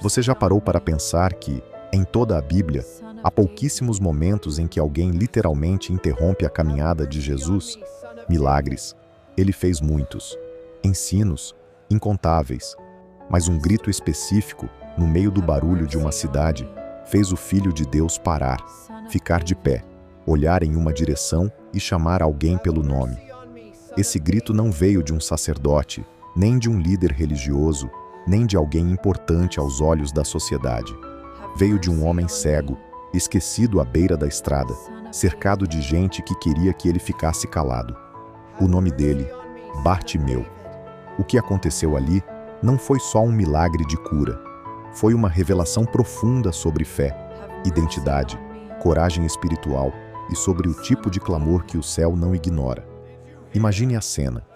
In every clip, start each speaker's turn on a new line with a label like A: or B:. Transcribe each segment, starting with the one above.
A: Você já parou para pensar que, em toda a Bíblia, há pouquíssimos momentos em que alguém literalmente interrompe a caminhada de Jesus? Milagres. Ele fez muitos. Ensinos, incontáveis. Mas um grito específico, no meio do barulho de uma cidade, fez o Filho de Deus parar, ficar de pé, olhar em uma direção e chamar alguém pelo nome. Esse grito não veio de um sacerdote, nem de um líder religioso, nem de alguém importante aos olhos da sociedade. Veio de um homem cego, esquecido à beira da estrada, cercado de gente que queria que ele ficasse calado. O nome dele, Bartimeu. O que aconteceu ali não foi só um milagre de cura. Foi uma revelação profunda sobre fé, identidade, coragem espiritual e sobre o tipo de clamor que o céu não ignora. Imagine a cena.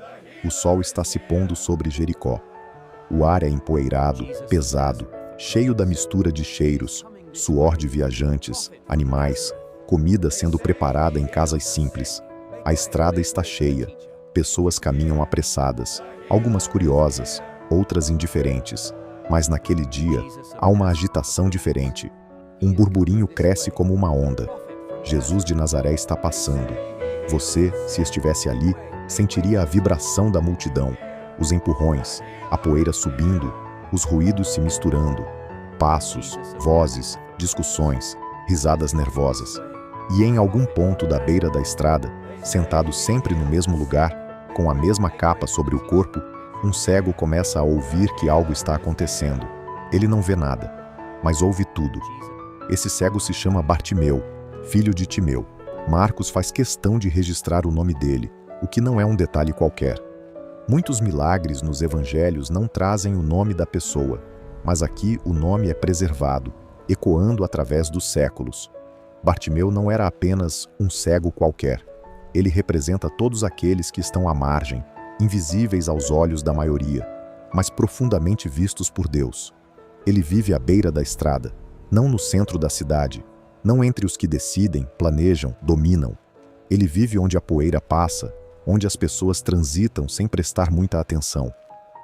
A: O sol está se pondo sobre Jericó. O ar é empoeirado, pesado, cheio da mistura de cheiros, suor de viajantes, animais, comida sendo preparada em casas simples. A estrada está cheia. Pessoas caminham apressadas, algumas curiosas, outras indiferentes. Mas naquele dia, há uma agitação diferente. Um burburinho cresce como uma onda. Jesus de Nazaré está passando. Você, se estivesse ali, sentiria a vibração da multidão, os empurrões, a poeira subindo, os ruídos se misturando, passos, vozes, discussões, risadas nervosas. E em algum ponto da beira da estrada, sentado sempre no mesmo lugar, com a mesma capa sobre o corpo, um cego começa a ouvir que algo está acontecendo. Ele não vê nada, mas ouve tudo. Esse cego se chama Bartimeu, filho de Timeu. Marcos faz questão de registrar o nome dele, o que não é um detalhe qualquer. Muitos milagres nos evangelhos não trazem o nome da pessoa, mas aqui o nome é preservado, ecoando através dos séculos. Bartimeu não era apenas um cego qualquer. Ele representa todos aqueles que estão à margem, invisíveis aos olhos da maioria, mas profundamente vistos por Deus. Ele vive à beira da estrada, não no centro da cidade, não entre os que decidem, planejam, dominam. Ele vive onde a poeira passa, onde as pessoas transitam sem prestar muita atenção.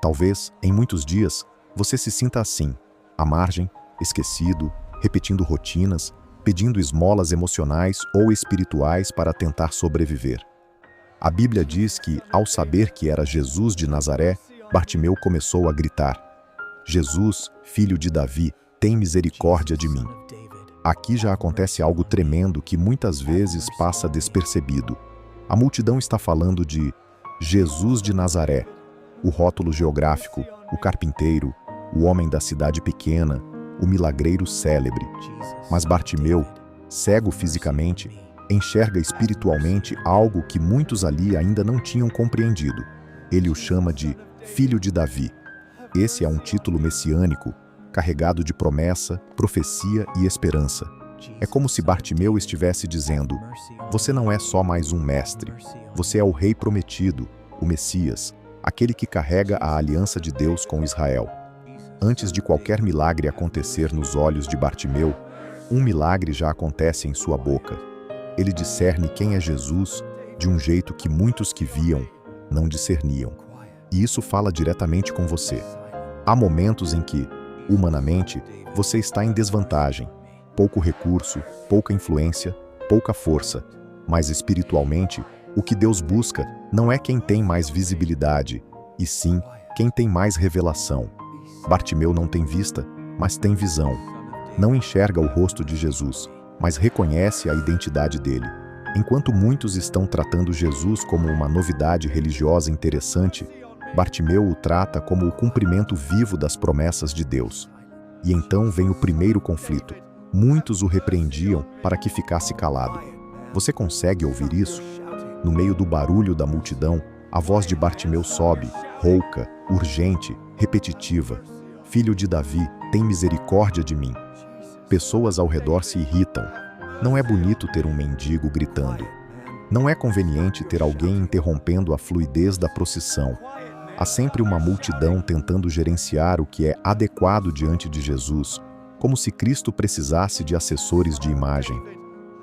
A: Talvez, em muitos dias, você se sinta assim, à margem, esquecido, repetindo rotinas, pedindo esmolas emocionais ou espirituais para tentar sobreviver. A Bíblia diz que, ao saber que era Jesus de Nazaré, Bartimeu começou a gritar: Jesus, filho de Davi, tem misericórdia de mim. Aqui já acontece algo tremendo que muitas vezes passa despercebido. A multidão está falando de Jesus de Nazaré, o rótulo geográfico, o carpinteiro, o homem da cidade pequena, o milagreiro célebre. Mas Bartimeu, cego fisicamente, enxerga espiritualmente algo que muitos ali ainda não tinham compreendido. Ele o chama de Filho de Davi. Esse é um título messiânico, carregado de promessa, profecia e esperança. É como se Bartimeu estivesse dizendo: você não é só mais um mestre, você é o rei prometido, o Messias, aquele que carrega a aliança de Deus com Israel. Antes de qualquer milagre acontecer nos olhos de Bartimeu, um milagre já acontece em sua boca. Ele discerne quem é Jesus de um jeito que muitos que viam não discerniam. E isso fala diretamente com você. Há momentos em que, humanamente, você está em desvantagem. Pouco recurso, pouca influência, pouca força. Mas espiritualmente, o que Deus busca não é quem tem mais visibilidade, e sim quem tem mais revelação. Bartimeu não tem vista, mas tem visão. Não enxerga o rosto de Jesus, mas reconhece a identidade dele. Enquanto muitos estão tratando Jesus como uma novidade religiosa interessante, Bartimeu o trata como o cumprimento vivo das promessas de Deus. E então vem o primeiro conflito. Muitos o repreendiam para que ficasse calado. Você consegue ouvir isso? No meio do barulho da multidão, a voz de Bartimeu sobe, rouca, urgente, repetitiva. Filho de Davi, tem misericórdia de mim. Pessoas ao redor se irritam. Não é bonito ter um mendigo gritando. Não é conveniente ter alguém interrompendo a fluidez da procissão. Há sempre uma multidão tentando gerenciar o que é adequado diante de Jesus, como se Cristo precisasse de assessores de imagem.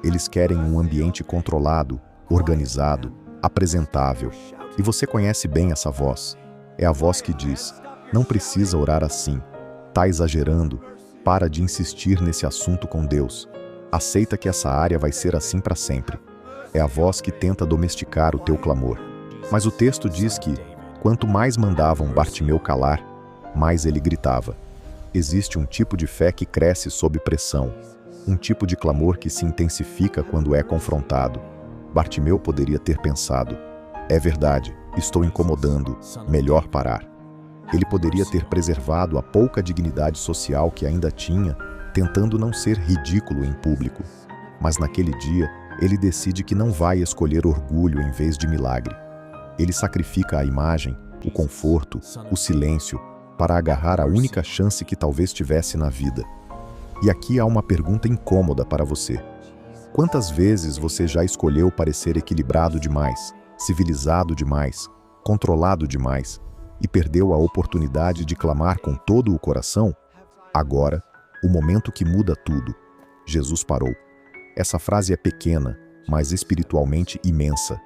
A: Eles querem um ambiente controlado, organizado, apresentável. E você conhece bem essa voz. É a voz que diz: não precisa orar assim. Tá exagerando. Para de insistir nesse assunto com Deus. Aceita que essa área vai ser assim para sempre. É a voz que tenta domesticar o teu clamor. Mas o texto diz que, quanto mais mandavam Bartimeu calar, mais ele gritava. Existe um tipo de fé que cresce sob pressão, um tipo de clamor que se intensifica quando é confrontado. Bartimeu poderia ter pensado: é verdade, estou incomodando, melhor parar. Ele poderia ter preservado a pouca dignidade social que ainda tinha, tentando não ser ridículo em público. Mas naquele dia, ele decide que não vai escolher orgulho em vez de milagre. Ele sacrifica a imagem, o conforto, o silêncio, para agarrar a única chance que talvez tivesse na vida. E aqui há uma pergunta incômoda para você. Quantas vezes você já escolheu parecer equilibrado demais, civilizado demais, controlado demais, e perdeu a oportunidade de clamar com todo o coração? Agora, o momento que muda tudo. Jesus parou. Essa frase é pequena, mas espiritualmente imensa.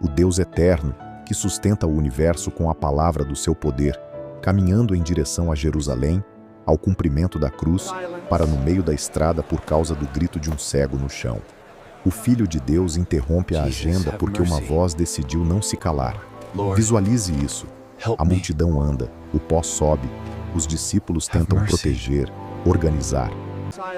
A: O Deus eterno, que sustenta o universo com a palavra do seu poder, caminhando em direção a Jerusalém, ao cumprimento da cruz, para no meio da estrada por causa do grito de um cego no chão. O Filho de Deus interrompe a agenda porque uma voz decidiu não se calar. Visualize isso. A multidão anda, o pó sobe, os discípulos tentam proteger, organizar.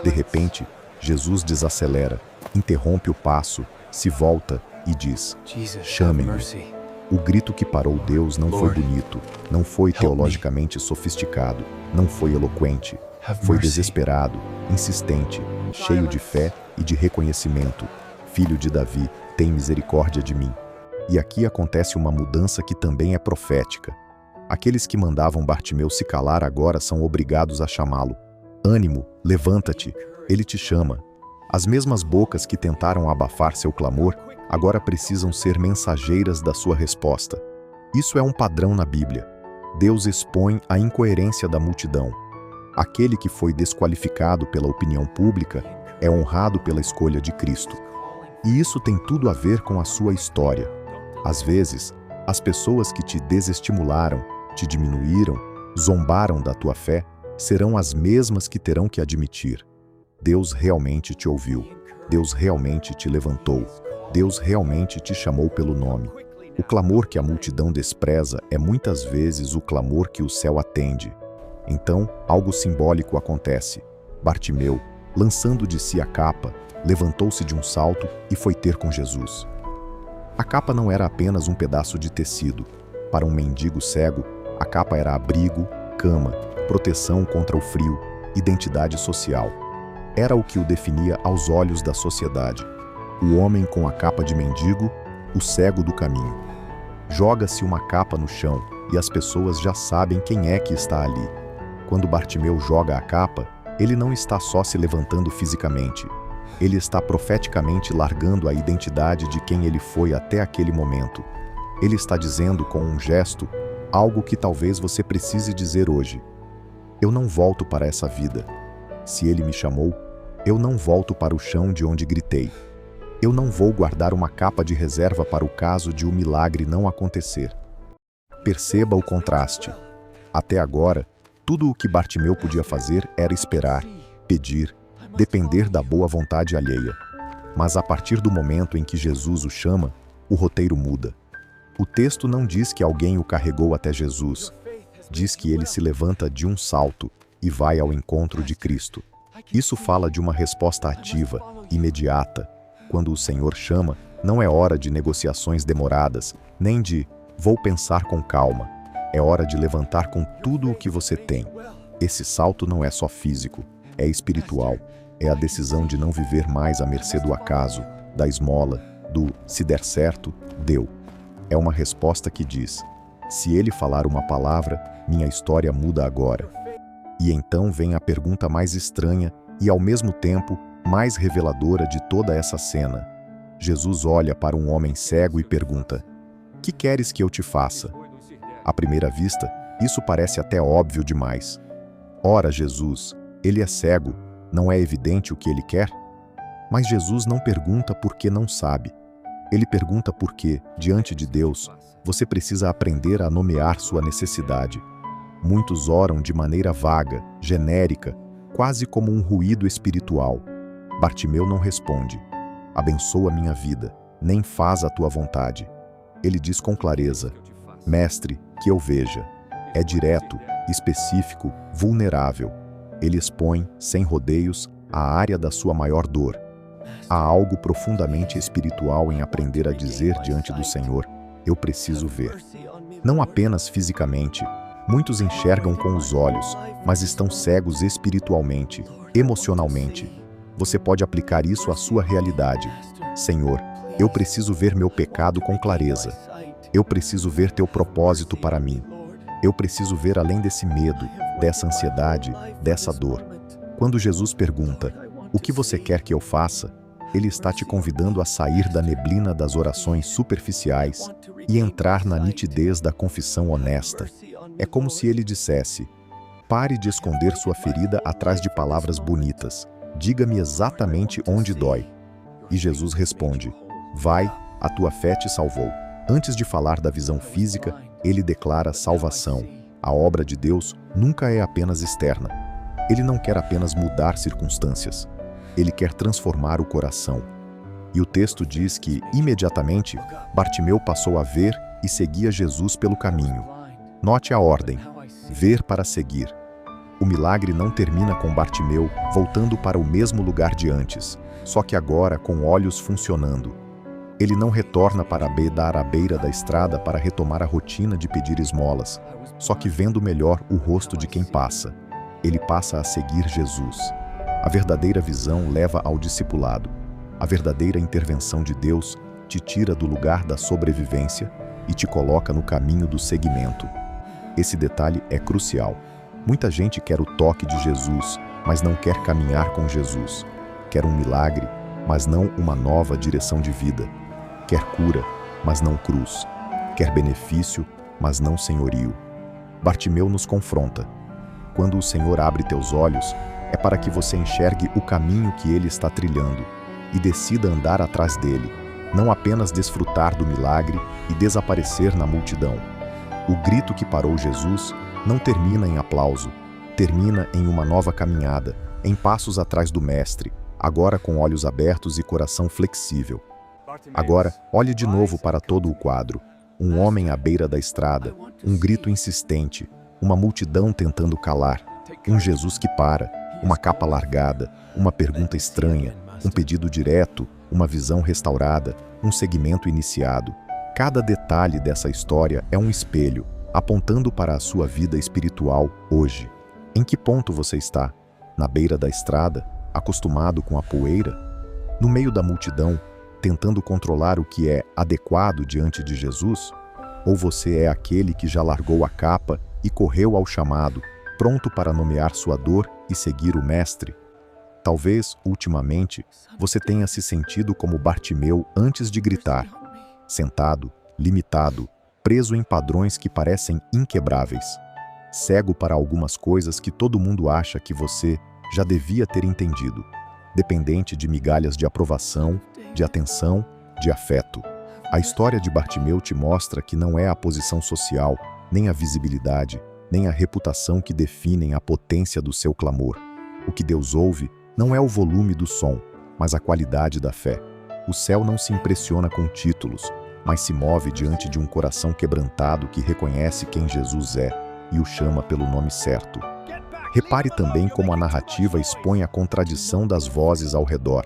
A: De repente, Jesus desacelera, interrompe o passo, se volta e diz: chamem-me. O grito que parou Deus não foi bonito, não foi teologicamente sofisticado, não foi eloquente. Foi desesperado, insistente, cheio de fé e de reconhecimento. Filho de Davi, tem misericórdia de mim. E aqui acontece uma mudança que também é profética. Aqueles que mandavam Bartimeu se calar agora são obrigados a chamá-lo. Ânimo, levanta-te, ele te chama. As mesmas bocas que tentaram abafar seu clamor, agora precisam ser mensageiras da sua resposta. Isso é um padrão na Bíblia. Deus expõe a incoerência da multidão. Aquele que foi desqualificado pela opinião pública é honrado pela escolha de Cristo. E isso tem tudo a ver com a sua história. Às vezes, as pessoas que te desestimularam, te diminuíram, zombaram da tua fé, serão as mesmas que terão que admitir: Deus realmente te ouviu, Deus realmente te levantou, Deus realmente te chamou pelo nome. O clamor que a multidão despreza é muitas vezes o clamor que o céu atende. Então, algo simbólico acontece. Bartimeu, lançando de si a capa, levantou-se de um salto e foi ter com Jesus. A capa não era apenas um pedaço de tecido. Para um mendigo cego, a capa era abrigo, cama, proteção contra o frio, identidade social. Era o que o definia aos olhos da sociedade. O homem com a capa de mendigo, o cego do caminho. Joga-se uma capa no chão e as pessoas já sabem quem é que está ali. Quando Bartimeu joga a capa, ele não está só se levantando fisicamente. Ele está profeticamente largando a identidade de quem ele foi até aquele momento. Ele está dizendo com um gesto algo que talvez você precise dizer hoje: eu não volto para essa vida. Se ele me chamou, eu não volto para o chão de onde gritei. Eu não vou guardar uma capa de reserva para o caso de um milagre não acontecer. Perceba o contraste. Até agora, tudo o que Bartimeu podia fazer era esperar, pedir, depender da boa vontade alheia. Mas a partir do momento em que Jesus o chama, o roteiro muda. O texto não diz que alguém o carregou até Jesus. Diz que ele se levanta de um salto e vai ao encontro de Cristo. Isso fala de uma resposta ativa, imediata. Quando o Senhor chama, não é hora de negociações demoradas, nem de "vou pensar com calma". É hora de levantar com tudo o que você tem. Esse salto não é só físico, é espiritual. É a decisão de não viver mais à mercê do acaso, da esmola, do "se der certo, deu". É uma resposta que diz: se ele falar uma palavra, minha história muda agora. E então vem a pergunta mais estranha e, ao mesmo tempo, mais reveladora de toda essa cena. Jesus olha para um homem cego e pergunta: "Que queres que eu te faça?" À primeira vista, isso parece até óbvio demais. Ora, Jesus, ele é cego, não é evidente o que ele quer? Mas Jesus não pergunta porque não sabe. Ele pergunta porque, diante de Deus, você precisa aprender a nomear sua necessidade. Muitos oram de maneira vaga, genérica, quase como um ruído espiritual. Bartimeu não responde: abençoa minha vida, nem faz a tua vontade. Ele diz com clareza: Mestre, que eu veja. É direto, específico, vulnerável. Ele expõe, sem rodeios, a área da sua maior dor. Há algo profundamente espiritual em aprender a dizer diante do Senhor: eu preciso ver. Não apenas fisicamente. Muitos enxergam com os olhos, mas estão cegos espiritualmente, emocionalmente. Você pode aplicar isso à sua realidade. Senhor, eu preciso ver meu pecado com clareza. Eu preciso ver teu propósito para mim. Eu preciso ver além desse medo, dessa ansiedade, dessa dor. Quando Jesus pergunta: o que você quer que eu faça? Ele está te convidando a sair da neblina das orações superficiais e entrar na nitidez da confissão honesta. É como se ele dissesse: pare de esconder sua ferida atrás de palavras bonitas. Diga-me exatamente onde dói. E Jesus responde: vai, a tua fé te salvou. Antes de falar da visão física, ele declara salvação. A obra de Deus nunca é apenas externa. Ele não quer apenas mudar circunstâncias. Ele quer transformar o coração. E o texto diz que, imediatamente, Bartimeu passou a ver e seguia Jesus pelo caminho. Note a ordem: ver para seguir. O milagre não termina com Bartimeu voltando para o mesmo lugar de antes, só que agora com olhos funcionando. Ele não retorna para a beira da estrada para retomar a rotina de pedir esmolas, só que vendo melhor o rosto de quem passa. Ele passa a seguir Jesus. A verdadeira visão leva ao discipulado. A verdadeira intervenção de Deus te tira do lugar da sobrevivência e te coloca no caminho do seguimento. Esse detalhe é crucial. Muita gente quer o toque de Jesus, mas não quer caminhar com Jesus. Quer um milagre, mas não uma nova direção de vida. Quer cura, mas não cruz. Quer benefício, mas não senhorio. Bartimeu nos confronta. Quando o Senhor abre teus olhos, é para que você enxergue o caminho que Ele está trilhando e decida andar atrás dele, não apenas desfrutar do milagre e desaparecer na multidão. O grito que parou Jesus não termina em aplauso, termina em uma nova caminhada, em passos atrás do Mestre, agora com olhos abertos e coração flexível. Agora, olhe de novo para todo o quadro. Um homem à beira da estrada, um grito insistente, uma multidão tentando calar, um Jesus que para, uma capa largada, uma pergunta estranha, um pedido direto, uma visão restaurada, um segmento iniciado. Cada detalhe dessa história é um espelho, apontando para a sua vida espiritual hoje. Em que ponto você está? Na beira da estrada, acostumado com a poeira? No meio da multidão, tentando controlar o que é adequado diante de Jesus? Ou você é aquele que já largou a capa e correu ao chamado, pronto para nomear sua dor e seguir o Mestre? Talvez, ultimamente, você tenha se sentido como Bartimeu antes de gritar. Sentado, limitado, preso em padrões que parecem inquebráveis. Cego para algumas coisas que todo mundo acha que você já devia ter entendido. Dependente de migalhas de aprovação, de atenção, de afeto. A história de Bartimeu te mostra que não é a posição social, nem a visibilidade, nem a reputação que definem a potência do seu clamor. O que Deus ouve não é o volume do som, mas a qualidade da fé. O céu não se impressiona com títulos, mas se move diante de um coração quebrantado que reconhece quem Jesus é e o chama pelo nome certo. Repare também como a narrativa expõe a contradição das vozes ao redor.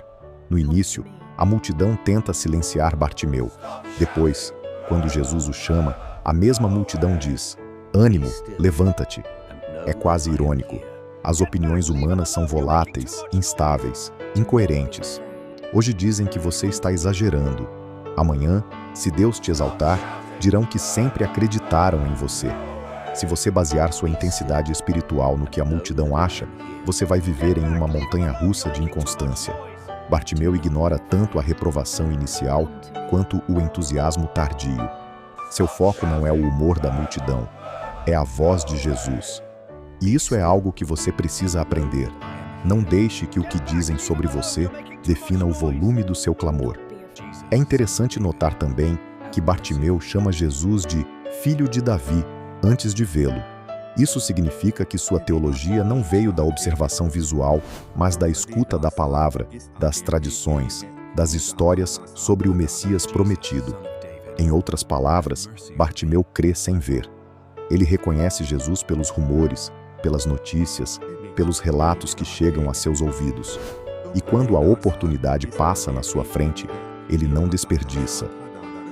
A: No início, a multidão tenta silenciar Bartimeu. Depois, quando Jesus o chama, a mesma multidão diz: "Ânimo, levanta-te." É quase irônico. As opiniões humanas são voláteis, instáveis, incoerentes. Hoje dizem que você está exagerando. Amanhã, se Deus te exaltar, dirão que sempre acreditaram em você. Se você basear sua intensidade espiritual no que a multidão acha, você vai viver em uma montanha-russa de inconstância. Bartimeu ignora tanto a reprovação inicial quanto o entusiasmo tardio. Seu foco não é o humor da multidão, é a voz de Jesus. E isso é algo que você precisa aprender. Não deixe que o que dizem sobre você defina o volume do seu clamor. É interessante notar também que Bartimeu chama Jesus de Filho de Davi antes de vê-lo. Isso significa que sua teologia não veio da observação visual, mas da escuta da palavra, das tradições, das histórias sobre o Messias prometido. Em outras palavras, Bartimeu crê sem ver. Ele reconhece Jesus pelos rumores, pelas notícias, pelos relatos que chegam a seus ouvidos. E quando a oportunidade passa na sua frente, ele não desperdiça.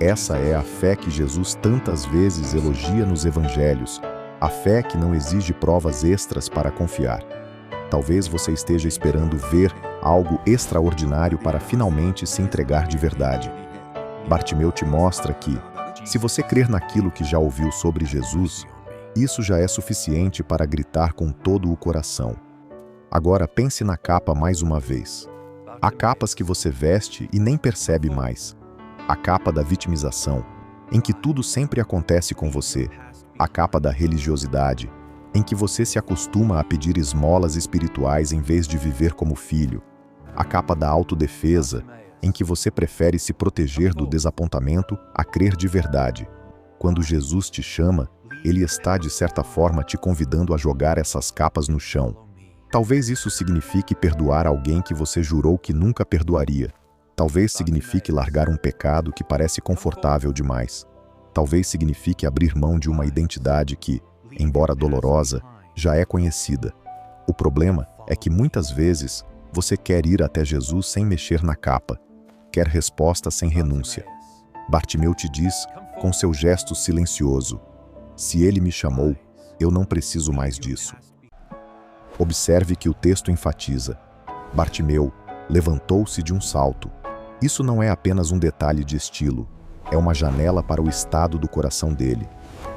A: Essa é a fé que Jesus tantas vezes elogia nos evangelhos, a fé que não exige provas extras para confiar. Talvez você esteja esperando ver algo extraordinário para finalmente se entregar de verdade. Bartimeu te mostra que, se você crer naquilo que já ouviu sobre Jesus, isso já é suficiente para gritar com todo o coração. Agora pense na capa mais uma vez. Há capas que você veste e nem percebe mais. A capa da vitimização, em que tudo sempre acontece com você. A capa da religiosidade, em que você se acostuma a pedir esmolas espirituais em vez de viver como filho. A capa da autodefesa, em que você prefere se proteger do desapontamento a crer de verdade. Quando Jesus te chama, ele está de certa forma te convidando a jogar essas capas no chão. Talvez isso signifique perdoar alguém que você jurou que nunca perdoaria. Talvez signifique largar um pecado que parece confortável demais. Talvez signifique abrir mão de uma identidade que, embora dolorosa, já é conhecida. O problema é que muitas vezes você quer ir até Jesus sem mexer na capa. Quer resposta sem renúncia. Bartimeu te diz, com seu gesto silencioso, se ele me chamou, eu não preciso mais disso. Observe que o texto enfatiza. Bartimeu levantou-se de um salto. Isso não é apenas um detalhe de estilo. É uma janela para o estado do coração dele.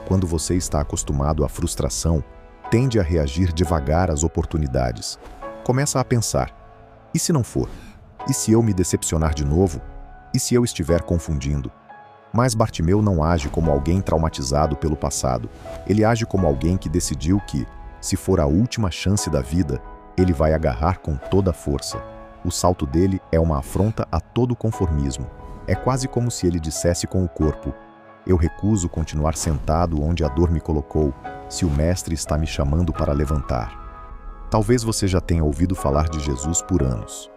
A: Quando você está acostumado à frustração, tende a reagir devagar às oportunidades. Começa a pensar, e se não for? E se eu me decepcionar de novo? E se eu estiver confundindo? Mas Bartimeu não age como alguém traumatizado pelo passado. Ele age como alguém que decidiu que, se for a última chance da vida, ele vai agarrar com toda a força. O salto dele é uma afronta a todo conformismo. É quase como se ele dissesse com o corpo, eu recuso continuar sentado onde a dor me colocou, se o Mestre está me chamando para levantar. Talvez você já tenha ouvido falar de Jesus por anos.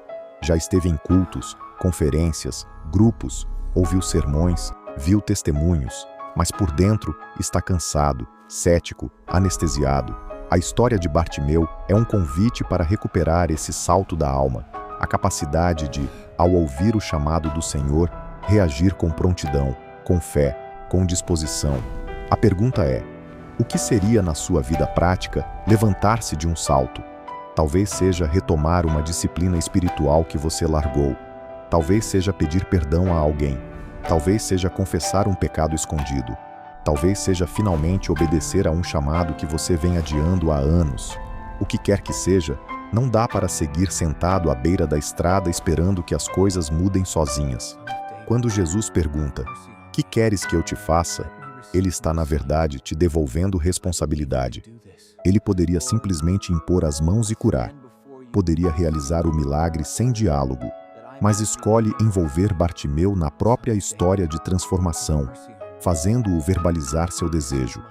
A: Já esteve em cultos, conferências, grupos, ouviu sermões, viu testemunhos, mas por dentro está cansado, cético, anestesiado. A história de Bartimeu é um convite para recuperar esse salto da alma, a capacidade de, ao ouvir o chamado do Senhor, reagir com prontidão, com fé, com disposição. A pergunta é, o que seria na sua vida prática levantar-se de um salto? Talvez seja retomar uma disciplina espiritual que você largou. Talvez seja pedir perdão a alguém. Talvez seja confessar um pecado escondido. Talvez seja finalmente obedecer a um chamado que você vem adiando há anos. O que quer que seja, não dá para seguir sentado à beira da estrada esperando que as coisas mudem sozinhas. Quando Jesus pergunta, "Que queres que eu te faça?", ele está, na verdade, te devolvendo responsabilidade. Ele poderia simplesmente impor as mãos e curar. Poderia realizar o milagre sem diálogo, mas escolhe envolver Bartimeu na própria história de transformação, fazendo-o verbalizar seu desejo.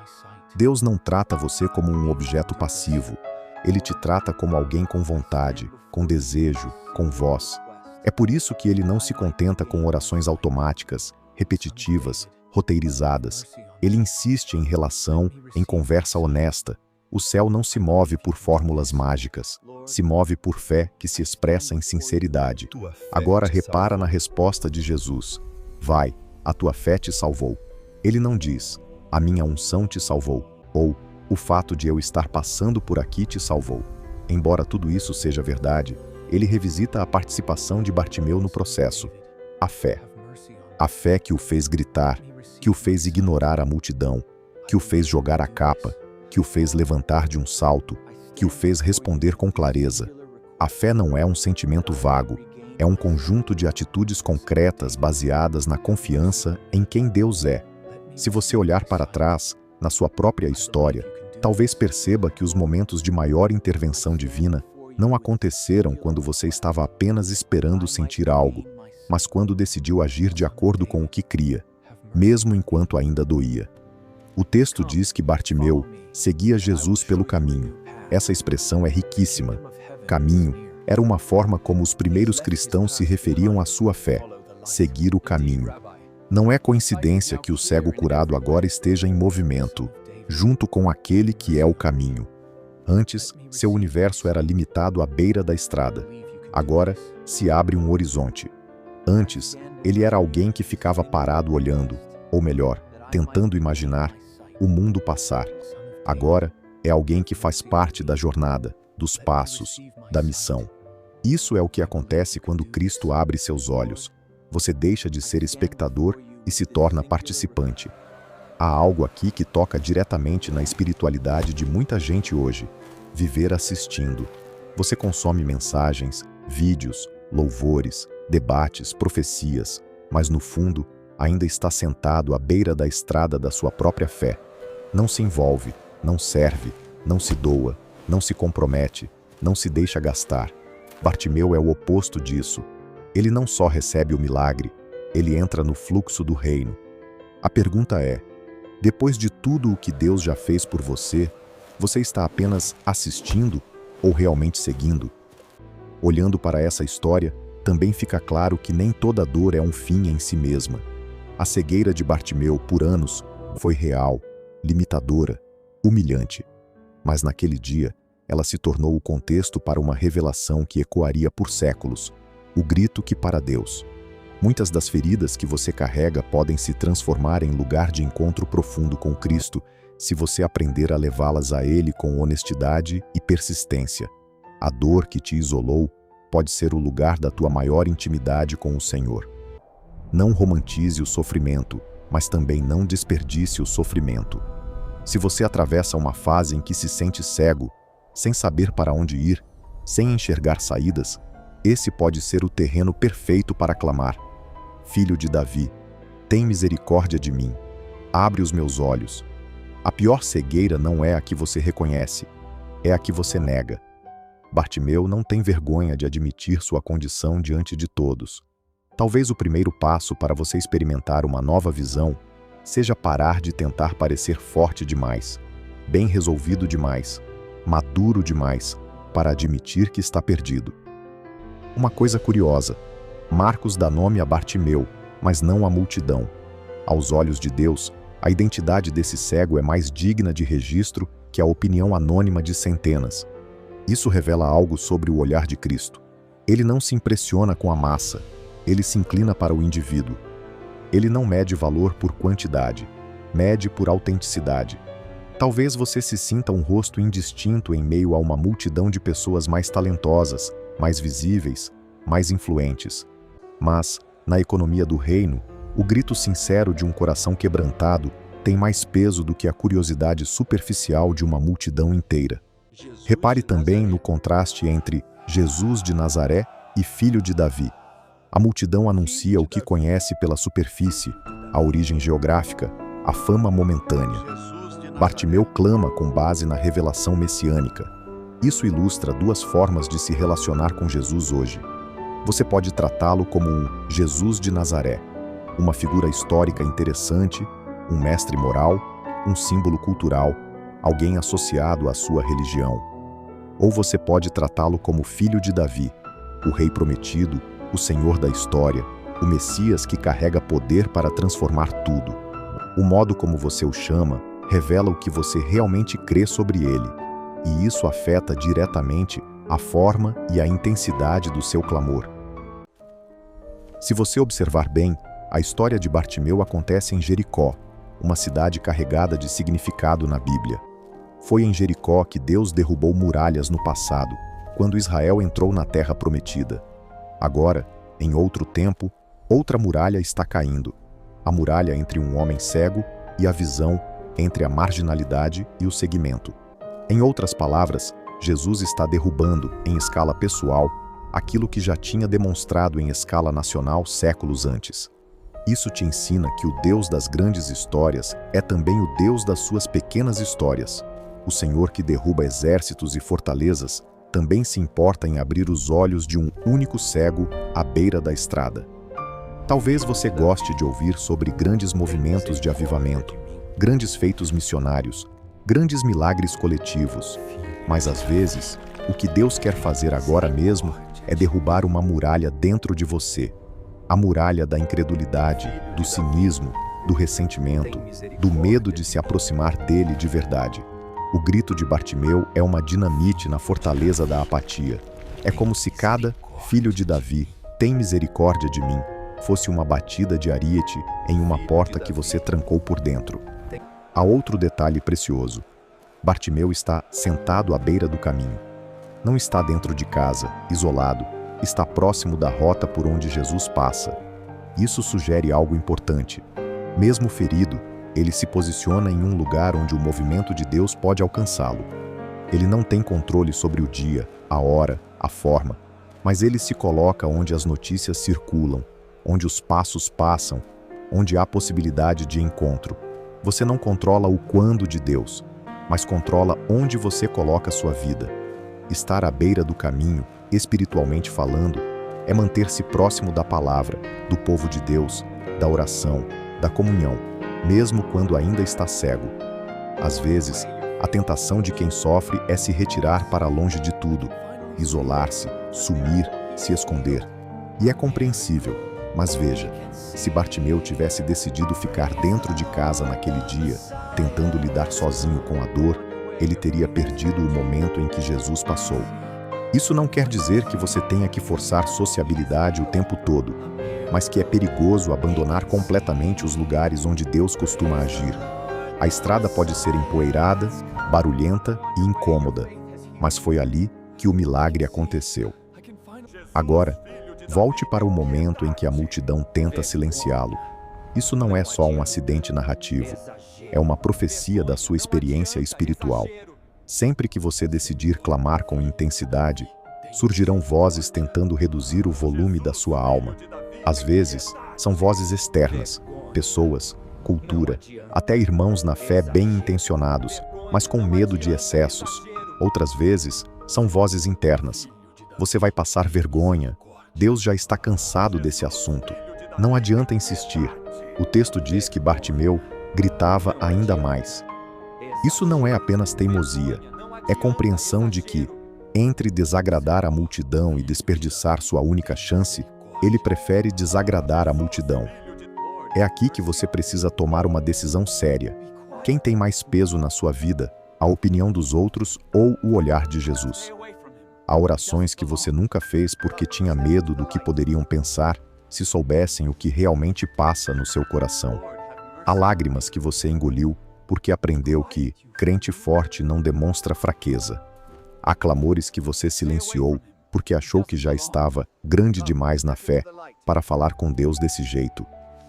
A: Deus não trata você como um objeto passivo. Ele te trata como alguém com vontade, com desejo, com voz. É por isso que ele não se contenta com orações automáticas, repetitivas, roteirizadas. Ele insiste em relação, em conversa honesta. O céu não se move por fórmulas mágicas, se move por fé que se expressa em sinceridade. Agora repara na resposta de Jesus. Vai, a tua fé te salvou. Ele não diz, a minha unção te salvou, ou o fato de eu estar passando por aqui te salvou. Embora tudo isso seja verdade, ele revisita a participação de Bartimeu no processo. A fé. A fé que o fez gritar, que o fez ignorar a multidão, que o fez jogar a capa, que o fez levantar de um salto, que o fez responder com clareza. A fé não é um sentimento vago, é um conjunto de atitudes concretas baseadas na confiança em quem Deus é. Se você olhar para trás, na sua própria história, talvez perceba que os momentos de maior intervenção divina não aconteceram quando você estava apenas esperando sentir algo, mas quando decidiu agir de acordo com o que cria, mesmo enquanto ainda doía. O texto diz que Bartimeu, seguia Jesus pelo caminho. Essa expressão é riquíssima. Caminho era uma forma como os primeiros cristãos se referiam à sua fé, seguir o caminho. Não é coincidência que o cego curado agora esteja em movimento, junto com aquele que é o caminho. Antes, seu universo era limitado à beira da estrada. Agora, se abre um horizonte. Antes, ele era alguém que ficava parado olhando, ou melhor, tentando imaginar, o mundo passar. Agora, é alguém que faz parte da jornada, dos passos, da missão. Isso é o que acontece quando Cristo abre seus olhos. Você deixa de ser espectador e se torna participante. Há algo aqui que toca diretamente na espiritualidade de muita gente hoje. Viver assistindo. Você consome mensagens, vídeos, louvores, debates, profecias, mas no fundo, ainda está sentado à beira da estrada da sua própria fé. Não se envolve, não serve, não se doa, não se compromete, não se deixa gastar. Bartimeu é o oposto disso. Ele não só recebe o milagre, ele entra no fluxo do reino. A pergunta é: depois de tudo o que Deus já fez por você, você está apenas assistindo ou realmente seguindo? Olhando para essa história, também fica claro que nem toda dor é um fim em si mesma. A cegueira de Bartimeu, por anos, foi real, limitadora, humilhante. Mas naquele dia, ela se tornou o contexto para uma revelação que ecoaria por séculos, o grito que para Deus. Muitas das feridas que você carrega podem se transformar em lugar de encontro profundo com Cristo, se você aprender a levá-las a Ele com honestidade e persistência. A dor que te isolou pode ser o lugar da tua maior intimidade com o Senhor. Não romantize o sofrimento, mas também não desperdice o sofrimento. Se você atravessa uma fase em que se sente cego, sem saber para onde ir, sem enxergar saídas, esse pode ser o terreno perfeito para clamar: Filho de Davi, tem misericórdia de mim. Abre os meus olhos. A pior cegueira não é a que você reconhece, é a que você nega. Bartimeu não tem vergonha de admitir sua condição diante de todos. Talvez o primeiro passo para você experimentar uma nova visão seja parar de tentar parecer forte demais, bem resolvido demais, maduro demais, para admitir que está perdido. Uma coisa curiosa: Marcos dá nome a Bartimeu, mas não à multidão. Aos olhos de Deus, a identidade desse cego é mais digna de registro que a opinião anônima de centenas. Isso revela algo sobre o olhar de Cristo. Ele não se impressiona com a massa, ele se inclina para o indivíduo. Ele não mede valor por quantidade, mede por autenticidade. Talvez você se sinta um rosto indistinto em meio a uma multidão de pessoas mais talentosas, mais visíveis, mais influentes. Mas, na economia do reino, o grito sincero de um coração quebrantado tem mais peso do que a curiosidade superficial de uma multidão inteira. Repare também no contraste entre Jesus de Nazaré e Filho de Davi. A multidão anuncia o que conhece pela superfície, a origem geográfica, a fama momentânea. Bartimeu clama com base na revelação messiânica. Isso ilustra duas formas de se relacionar com Jesus hoje. Você pode tratá-lo como um Jesus de Nazaré, uma figura histórica interessante, um mestre moral, um símbolo cultural, alguém associado à sua religião. Ou você pode tratá-lo como filho de Davi, o rei prometido, o Senhor da história, o Messias que carrega poder para transformar tudo. O modo como você o chama revela o que você realmente crê sobre ele, e isso afeta diretamente a forma e a intensidade do seu clamor. Se você observar bem, a história de Bartimeu acontece em Jericó, uma cidade carregada de significado na Bíblia. Foi em Jericó que Deus derrubou muralhas no passado, quando Israel entrou na Terra Prometida. Agora, em outro tempo, outra muralha está caindo. A muralha entre um homem cego e a visão, entre a marginalidade e o seguimento. Em outras palavras, Jesus está derrubando, em escala pessoal, aquilo que já tinha demonstrado em escala nacional séculos antes. Isso te ensina que o Deus das grandes histórias é também o Deus das suas pequenas histórias. O Senhor que derruba exércitos e fortalezas também se importa em abrir os olhos de um único cego à beira da estrada. Talvez você goste de ouvir sobre grandes movimentos de avivamento, grandes feitos missionários, grandes milagres coletivos. Mas às vezes, o que Deus quer fazer agora mesmo é derrubar uma muralha dentro de você. A muralha da incredulidade, do cinismo, do ressentimento, do medo de se aproximar dele de verdade. O grito de Bartimeu é uma dinamite na fortaleza da apatia. É como se cada filho de Davi, tem misericórdia de mim, fosse uma batida de ariete em uma porta que você trancou por dentro. Há outro detalhe precioso. Bartimeu está sentado à beira do caminho. Não está dentro de casa, isolado, está próximo da rota por onde Jesus passa. Isso sugere algo importante. Mesmo ferido, ele se posiciona em um lugar onde o movimento de Deus pode alcançá-lo. Ele não tem controle sobre o dia, a hora, a forma, mas ele se coloca onde as notícias circulam, onde os passos passam, onde há possibilidade de encontro. Você não controla o quando de Deus, mas controla onde você coloca sua vida. Estar à beira do caminho, espiritualmente falando, é manter-se próximo da palavra, do povo de Deus, da oração, da comunhão, mesmo quando ainda está cego. Às vezes, a tentação de quem sofre é se retirar para longe de tudo, isolar-se, sumir, se esconder. E é compreensível, mas veja, se Bartimeu tivesse decidido ficar dentro de casa naquele dia, tentando lidar sozinho com a dor, ele teria perdido o momento em que Jesus passou. Isso não quer dizer que você tenha que forçar sociabilidade o tempo todo, mas que é perigoso abandonar completamente os lugares onde Deus costuma agir. A estrada pode ser empoeirada, barulhenta e incômoda, mas foi ali que o milagre aconteceu. Agora, volte para o momento em que a multidão tenta silenciá-lo. Isso não é só um acidente narrativo, é uma profecia da sua experiência espiritual. Sempre que você decidir clamar com intensidade, surgirão vozes tentando reduzir o volume da sua alma. Às vezes, são vozes externas, pessoas, cultura, até irmãos na fé bem intencionados, mas com medo de excessos. Outras vezes, são vozes internas. Você vai passar vergonha. Deus já está cansado desse assunto. Não adianta insistir. O texto diz que Bartimeu gritava ainda mais. Isso não é apenas teimosia, é compreensão de que, entre desagradar a multidão e desperdiçar sua única chance, ele prefere desagradar a multidão. É aqui que você precisa tomar uma decisão séria. Quem tem mais peso na sua vida, a opinião dos outros ou o olhar de Jesus? Há orações que você nunca fez porque tinha medo do que poderiam pensar se soubessem o que realmente passa no seu coração. Há lágrimas que você engoliu porque aprendeu que crente forte não demonstra fraqueza. Há clamores que você silenciou porque achou que já estava grande demais na fé para falar com Deus desse jeito.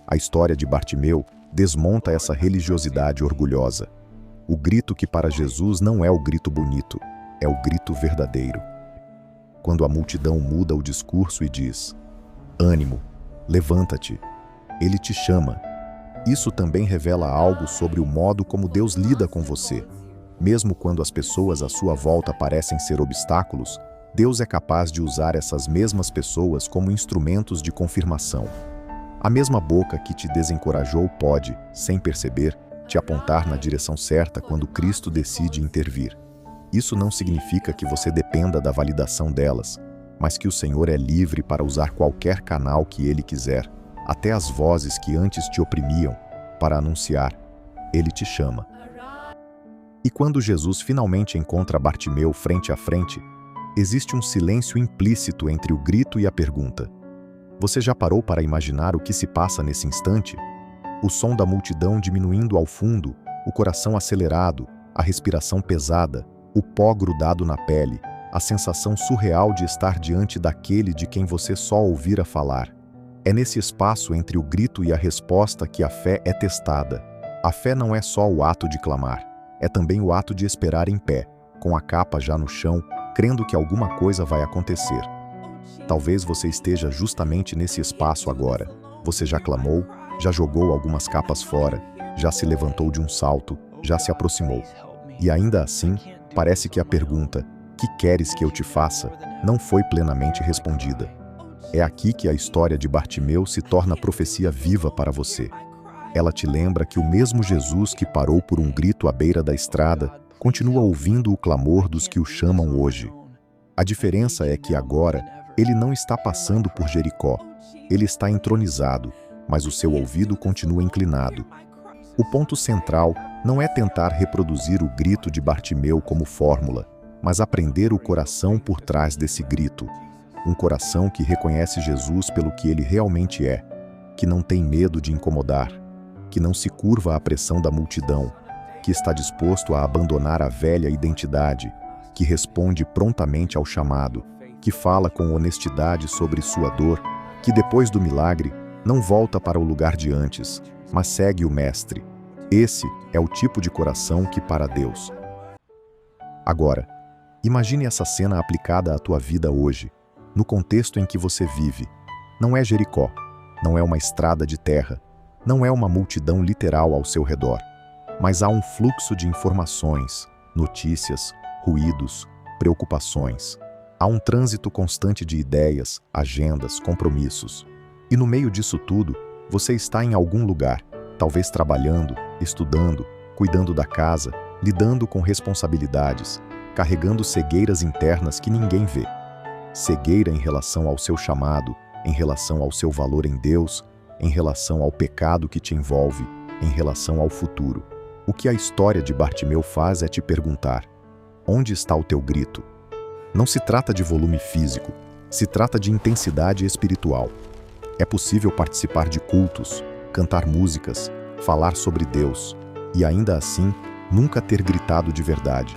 A: A história de Bartimeu desmonta essa religiosidade orgulhosa. O grito que para Jesus não é o grito bonito, é o grito verdadeiro. Quando a multidão muda o discurso e diz: "Ânimo, levanta-te", ele te chama. Isso também revela algo sobre o modo como Deus lida com você. Mesmo quando as pessoas à sua volta parecem ser obstáculos, Deus é capaz de usar essas mesmas pessoas como instrumentos de confirmação. A mesma boca que te desencorajou pode, sem perceber, te apontar na direção certa quando Cristo decide intervir. Isso não significa que você dependa da validação delas, mas que o Senhor é livre para usar qualquer canal que Ele quiser, até as vozes que antes te oprimiam, para anunciar. Ele te chama. E quando Jesus finalmente encontra Bartimeu frente a frente, existe um silêncio implícito entre o grito e a pergunta. Você já parou para imaginar o que se passa nesse instante? O som da multidão diminuindo ao fundo, o coração acelerado, a respiração pesada, o pó grudado na pele, a sensação surreal de estar diante daquele de quem você só ouvira falar. É nesse espaço entre o grito e a resposta que a fé é testada. A fé não é só o ato de clamar, é também o ato de esperar em pé, com a capa já no chão, crendo que alguma coisa vai acontecer. Talvez você esteja justamente nesse espaço agora. Você já clamou, já jogou algumas capas fora, já se levantou de um salto, já se aproximou. E ainda assim, parece que a pergunta, "Que queres que eu te faça?", não foi plenamente respondida. É aqui que a história de Bartimeu se torna profecia viva para você. Ela te lembra que o mesmo Jesus que parou por um grito à beira da estrada continua ouvindo o clamor dos que o chamam hoje. A diferença é que agora ele não está passando por Jericó. Ele está entronizado, mas o seu ouvido continua inclinado. O ponto central não é tentar reproduzir o grito de Bartimeu como fórmula, mas aprender o coração por trás desse grito. Um coração que reconhece Jesus pelo que ele realmente é, que não tem medo de incomodar, que não se curva à pressão da multidão, que está disposto a abandonar a velha identidade, que responde prontamente ao chamado, que fala com honestidade sobre sua dor, que depois do milagre não volta para o lugar de antes, mas segue o Mestre. Esse é o tipo de coração que para Deus. Agora, imagine essa cena aplicada à tua vida hoje, no contexto em que você vive. Não é Jericó, não é uma estrada de terra, não é uma multidão literal ao seu redor, mas há um fluxo de informações, notícias, ruídos, preocupações. Há um trânsito constante de ideias, agendas, compromissos. E no meio disso tudo, você está em algum lugar, talvez trabalhando, estudando, cuidando da casa, lidando com responsabilidades, carregando cegueiras internas que ninguém vê. Cegueira em relação ao seu chamado, em relação ao seu valor em Deus, em relação ao pecado que te envolve, em relação ao futuro. O que a história de Bartimeu faz é te perguntar: onde está o teu grito? Não se trata de volume físico, se trata de intensidade espiritual. É possível participar de cultos, cantar músicas, falar sobre Deus, e ainda assim, nunca ter gritado de verdade,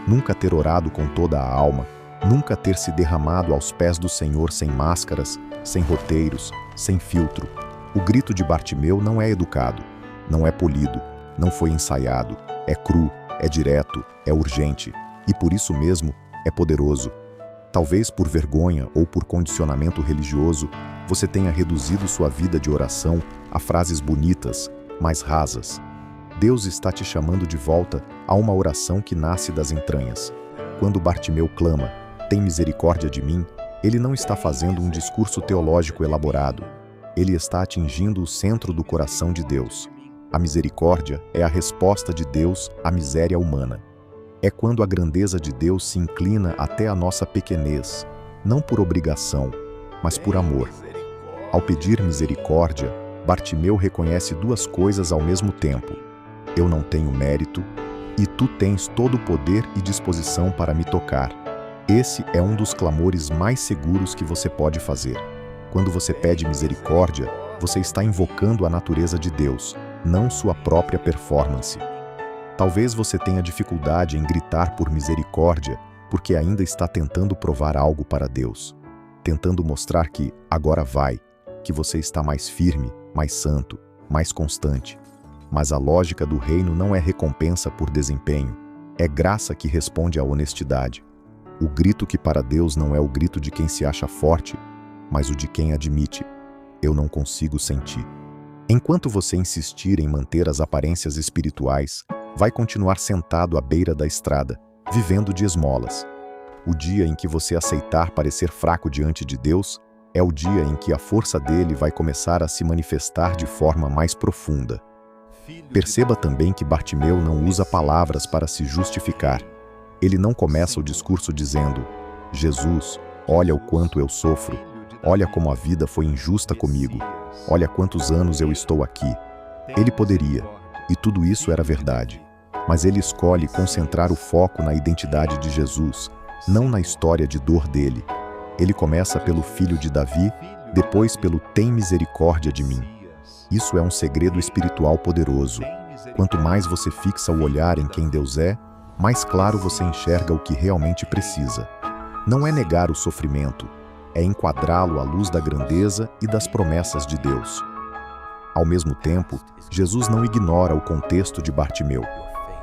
A: nunca ter orado com toda a alma, nunca ter se derramado aos pés do Senhor sem máscaras, sem roteiros, sem filtro. O grito de Bartimeu não é educado, não é polido, não foi ensaiado, é cru, é direto, é urgente, e por isso mesmo é poderoso. Talvez por vergonha ou por condicionamento religioso, você tenha reduzido sua vida de oração a frases bonitas, mas rasas. Deus está te chamando de volta a uma oração que nasce das entranhas. Quando Bartimeu clama, "Tem misericórdia de mim", ele não está fazendo um discurso teológico elaborado. Ele está atingindo o centro do coração de Deus. A misericórdia é a resposta de Deus à miséria humana. É quando a grandeza de Deus se inclina até a nossa pequenez, não por obrigação, mas por amor. Ao pedir misericórdia, Bartimeu reconhece duas coisas ao mesmo tempo: eu não tenho mérito, e tu tens todo o poder e disposição para me tocar. Esse é um dos clamores mais seguros que você pode fazer. Quando você pede misericórdia, você está invocando a natureza de Deus, não sua própria performance. Talvez você tenha dificuldade em gritar por misericórdia porque ainda está tentando provar algo para Deus, tentando mostrar que agora vai, que você está mais firme, mais santo, mais constante. Mas a lógica do reino não é recompensa por desempenho, é graça que responde à honestidade. O grito que para Deus não é o grito de quem se acha forte, mas o de quem admite: eu não consigo sentir. Enquanto você insistir em manter as aparências espirituais, vai continuar sentado à beira da estrada, vivendo de esmolas. O dia em que você aceitar parecer fraco diante de Deus, é o dia em que a força dele vai começar a se manifestar de forma mais profunda. Perceba também que Bartimeu não usa palavras para se justificar. Ele não começa o discurso dizendo: Jesus, olha o quanto eu sofro, olha como a vida foi injusta comigo, olha quantos anos eu estou aqui. Ele poderia, e tudo isso era verdade, mas ele escolhe concentrar o foco na identidade de Jesus, não na história de dor dele. Ele começa pelo filho de Davi, depois pelo "tem misericórdia de mim". Isso é um segredo espiritual poderoso. Quanto mais você fixa o olhar em quem Deus é, mais claro você enxerga o que realmente precisa. Não é negar o sofrimento, é enquadrá-lo à luz da grandeza e das promessas de Deus. Ao mesmo tempo, Jesus não ignora o contexto de Bartimeu.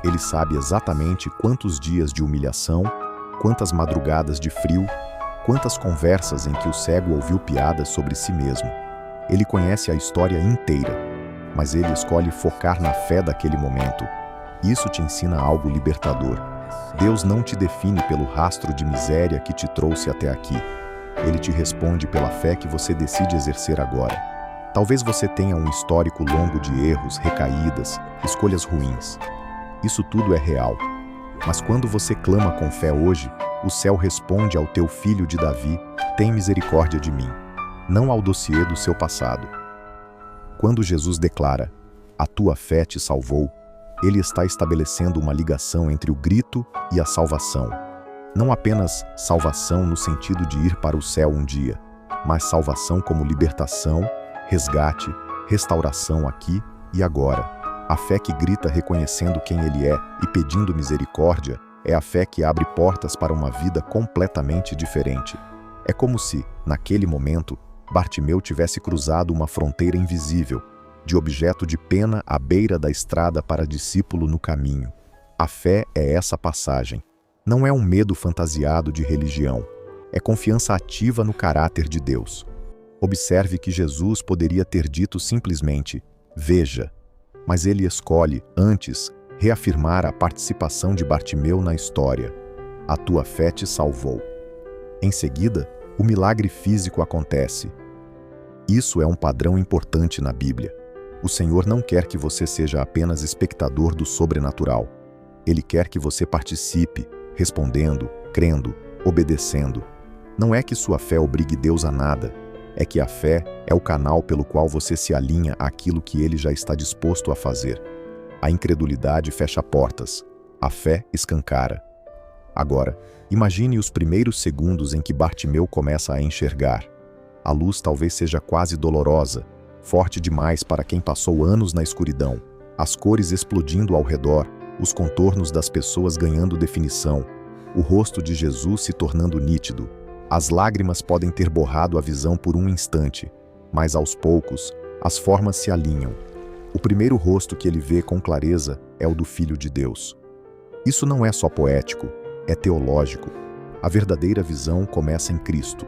A: Ele sabe exatamente quantos dias de humilhação, quantas madrugadas de frio, quantas conversas em que o cego ouviu piadas sobre si mesmo. Ele conhece a história inteira, mas ele escolhe focar na fé daquele momento. Isso te ensina algo libertador. Deus não te define pelo rastro de miséria que te trouxe até aqui. Ele te responde pela fé que você decide exercer agora. Talvez você tenha um histórico longo de erros, recaídas, escolhas ruins. Isso tudo é real. Mas quando você clama com fé hoje, o céu responde ao teu filho de Davi: tem misericórdia de mim, não ao dossiê do seu passado. Quando Jesus declara: a tua fé te salvou, ele está estabelecendo uma ligação entre o grito e a salvação. Não apenas salvação no sentido de ir para o céu um dia, mas salvação como libertação, resgate, restauração aqui e agora. A fé que grita reconhecendo quem ele é e pedindo misericórdia é a fé que abre portas para uma vida completamente diferente. É como se, naquele momento, Bartimeu tivesse cruzado uma fronteira invisível, de objeto de pena à beira da estrada para discípulo no caminho. A fé é essa passagem. Não é um medo fantasiado de religião. É confiança ativa no caráter de Deus. Observe que Jesus poderia ter dito simplesmente: veja. Mas ele escolhe, antes, reafirmar a participação de Bartimeu na história. A tua fé te salvou. Em seguida, o milagre físico acontece. Isso é um padrão importante na Bíblia. O Senhor não quer que você seja apenas espectador do sobrenatural. Ele quer que você participe, respondendo, crendo, obedecendo. Não é que sua fé obrigue Deus a nada. É que a fé é o canal pelo qual você se alinha àquilo que ele já está disposto a fazer. A incredulidade fecha portas. A fé escancara. Agora, imagine os primeiros segundos em que Bartimeu começa a enxergar. A luz talvez seja quase dolorosa, forte demais para quem passou anos na escuridão. As cores explodindo ao redor, os contornos das pessoas ganhando definição, o rosto de Jesus se tornando nítido. As lágrimas podem ter borrado a visão por um instante, mas aos poucos, as formas se alinham. O primeiro rosto que ele vê com clareza é o do Filho de Deus. Isso não é só poético, é teológico. A verdadeira visão começa em Cristo.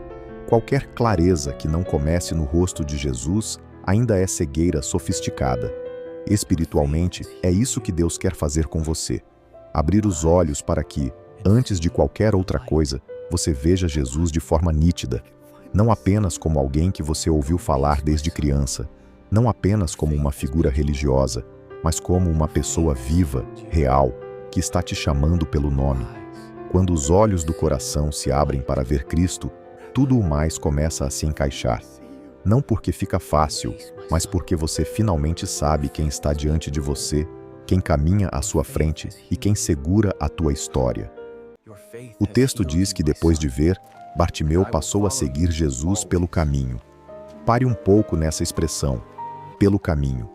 A: Qualquer clareza que não comece no rosto de Jesus ainda é cegueira sofisticada. Espiritualmente, é isso que Deus quer fazer com você. Abrir os olhos para que, antes de qualquer outra coisa, você veja Jesus de forma nítida, não apenas como alguém que você ouviu falar desde criança, não apenas como uma figura religiosa, mas como uma pessoa viva, real, que está te chamando pelo nome. Quando os olhos do coração se abrem para ver Cristo, tudo o mais começa a se encaixar. Não porque fica fácil, mas porque você finalmente sabe quem está diante de você, quem caminha à sua frente e quem segura a tua história. O texto diz que depois de ver, Bartimeu passou a seguir Jesus pelo caminho. Pare um pouco nessa expressão, pelo caminho.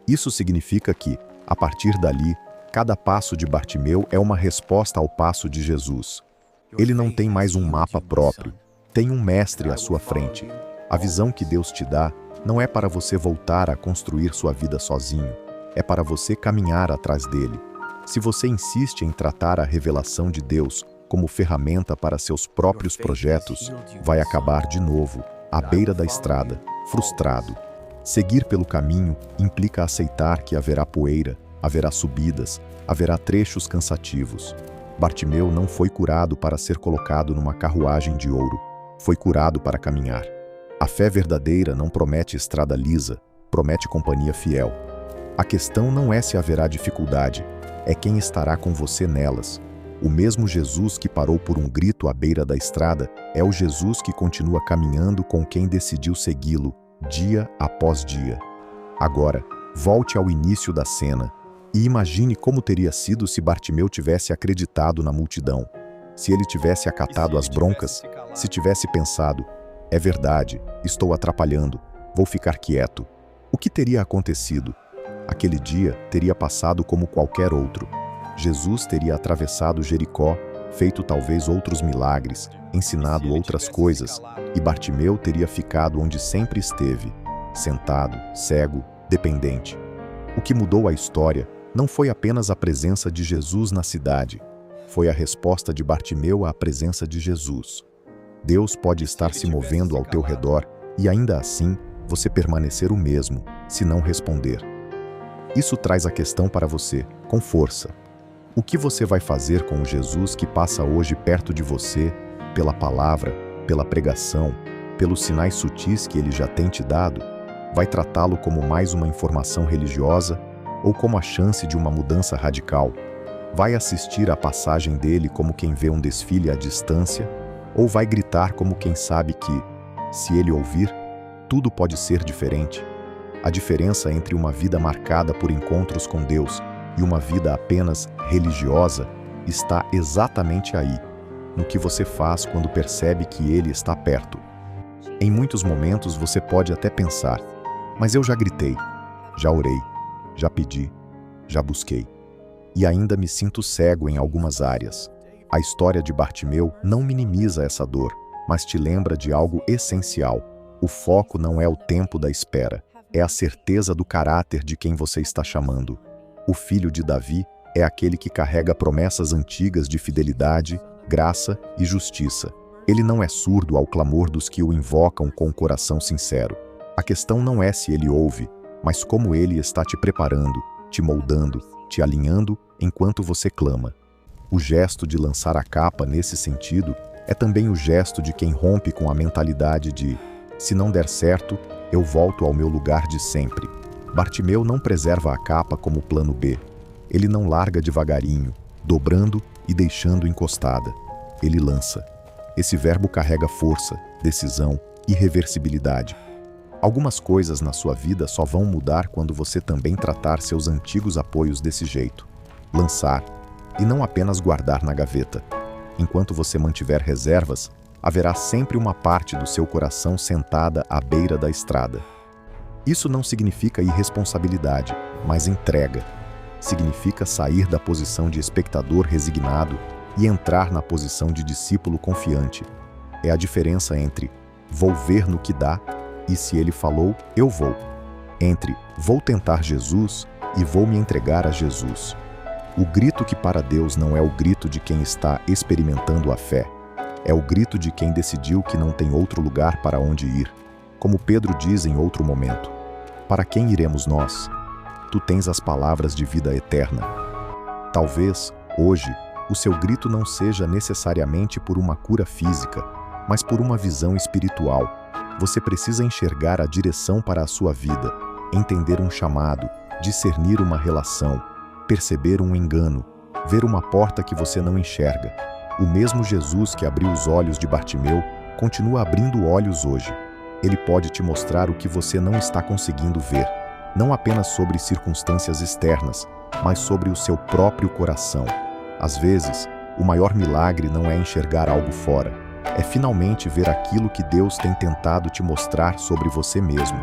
A: Isso significa que, a partir dali, cada passo de Bartimeu é uma resposta ao passo de Jesus. Ele não tem mais um mapa próprio, tem um mestre à sua frente. A visão que Deus te dá não é para você voltar a construir sua vida sozinho, é para você caminhar atrás dele. Se você insiste em tratar a revelação de Deus como ferramenta para seus próprios projetos, vai acabar de novo, à beira da estrada, frustrado. Seguir pelo caminho implica aceitar que haverá poeira, haverá subidas, haverá trechos cansativos. Bartimeu não foi curado para ser colocado numa carruagem de ouro, foi curado para caminhar. A fé verdadeira não promete estrada lisa, promete companhia fiel. A questão não é se haverá dificuldade, é quem estará com você nelas. O mesmo Jesus que parou por um grito à beira da estrada é o Jesus que continua caminhando com quem decidiu segui-lo, dia após dia. Agora, volte ao início da cena e imagine como teria sido se Bartimeu tivesse acreditado na multidão, se ele tivesse acatado as broncas, se tivesse pensado: é verdade, estou atrapalhando, vou ficar quieto. O que teria acontecido? Aquele dia teria passado como qualquer outro. Jesus teria atravessado Jericó, feito talvez outros milagres, ensinado outras coisas, e Bartimeu teria ficado onde sempre esteve, sentado, cego, dependente. O que mudou a história não foi apenas a presença de Jesus na cidade, foi a resposta de Bartimeu à presença de Jesus. Deus pode estar se movendo ao teu redor e ainda assim você permanecer o mesmo, se não responder. Isso traz a questão para você, com força. O que você vai fazer com o Jesus que passa hoje perto de você, pela palavra, pela pregação, pelos sinais sutis que ele já tem te dado? Vai tratá-lo como mais uma informação religiosa ou como a chance de uma mudança radical? Vai assistir à passagem dele como quem vê um desfile à distância? Ou vai gritar como quem sabe que, se ele ouvir, tudo pode ser diferente? A diferença entre uma vida marcada por encontros com Deus e uma vida apenas religiosa está exatamente aí, no que você faz quando percebe que Ele está perto. Em muitos momentos você pode até pensar, mas eu já gritei, já orei, já pedi, já busquei. E ainda me sinto cego em algumas áreas. A história de Bartimeu não minimiza essa dor, mas te lembra de algo essencial. O foco não é o tempo da espera, é a certeza do caráter de quem você está chamando. O filho de Davi é aquele que carrega promessas antigas de fidelidade, graça e justiça. Ele não é surdo ao clamor dos que o invocam com o coração sincero. A questão não é se ele ouve, mas como ele está te preparando, te moldando, te alinhando enquanto você clama. O gesto de lançar a capa nesse sentido é também o gesto de quem rompe com a mentalidade de se não der certo, eu volto ao meu lugar de sempre. Bartimeu não preserva a capa como plano B. Ele não larga devagarinho, dobrando e deixando encostada. Ele lança. Esse verbo carrega força, decisão e reversibilidade. Algumas coisas na sua vida só vão mudar quando você também tratar seus antigos apoios desse jeito. Lançar, e não apenas guardar na gaveta. Enquanto você mantiver reservas, haverá sempre uma parte do seu coração sentada à beira da estrada. Isso não significa irresponsabilidade, mas entrega. Significa sair da posição de espectador resignado e entrar na posição de discípulo confiante. É a diferença entre vou ver no que dá e se ele falou, eu vou. Entre vou tentar Jesus e vou me entregar a Jesus. O grito que para Deus não é o grito de quem está experimentando a fé. É o grito de quem decidiu que não tem outro lugar para onde ir. Como Pedro diz em outro momento, para quem iremos nós? Tu tens as palavras de vida eterna. Talvez, hoje, o seu grito não seja necessariamente por uma cura física, mas por uma visão espiritual. Você precisa enxergar a direção para a sua vida, entender um chamado, discernir uma relação, perceber um engano, ver uma porta que você não enxerga. O mesmo Jesus que abriu os olhos de Bartimeu continua abrindo olhos hoje. Ele pode te mostrar o que você não está conseguindo ver, não apenas sobre circunstâncias externas, mas sobre o seu próprio coração. Às vezes, o maior milagre não é enxergar algo fora, é finalmente ver aquilo que Deus tem tentado te mostrar sobre você mesmo.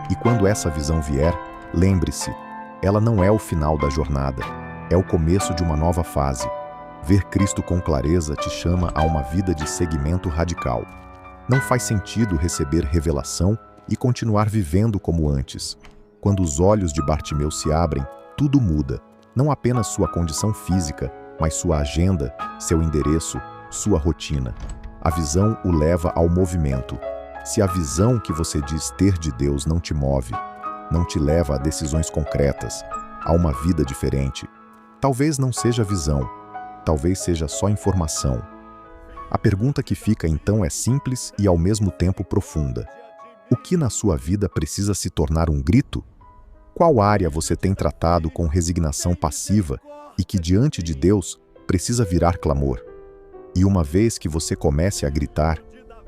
A: E quando essa visão vier, lembre-se, ela não é o final da jornada, é o começo de uma nova fase. Ver Cristo com clareza te chama a uma vida de seguimento radical. Não faz sentido receber revelação e continuar vivendo como antes. Quando os olhos de Bartimeu se abrem, tudo muda. Não apenas sua condição física, mas sua agenda, seu endereço, sua rotina. A visão o leva ao movimento. Se a visão que você diz ter de Deus não te move, não te leva a decisões concretas, a uma vida diferente, talvez não seja visão, talvez seja só informação. A pergunta que fica então é simples e ao mesmo tempo profunda. O que na sua vida precisa se tornar um grito? Qual área você tem tratado com resignação passiva e que diante de Deus precisa virar clamor? E uma vez que você comece a gritar,